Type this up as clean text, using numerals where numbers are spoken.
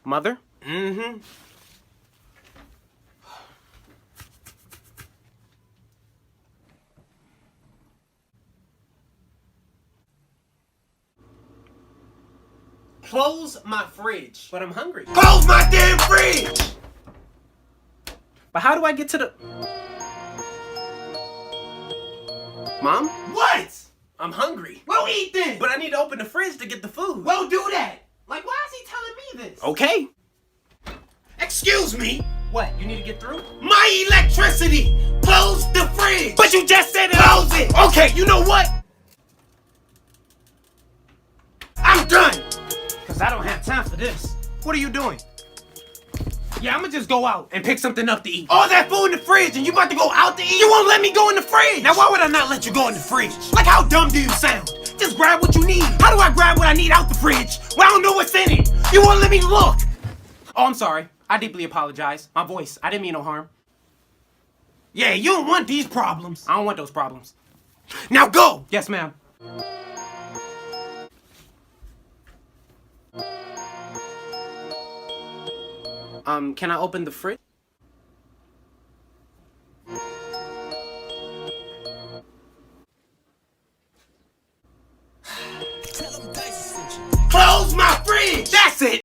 Mother? Mm-hmm. Close my fridge. But I'm hungry. Close my damn fridge! But how do I get to the... Mom? What? I'm hungry. Well, eat then! But I need to open the fridge to get the food. Well, do that! Like, why is he telling me this? Oh. Okay. Excuse me! What, you need to get through? My electricity! Close the fridge! But you just said it. Close it! Okay, you know what? I'm done! Because I don't have time for this. What are you doing? Yeah, I'm going to just go out and pick something up to eat. All that food in the fridge and you about to go out to eat? You won't let me go in the fridge! Now why would I not let you go in the fridge? Like, how dumb do you sound? Just grab what you need. How do I grab what I need out the fridge when I don't know what's in it? You won't let me look! Oh, I'm sorry. I deeply apologize. My voice. I didn't mean no harm. Yeah, you don't want these problems. I don't want those problems. Now go! Yes, ma'am. Can I open the fridge?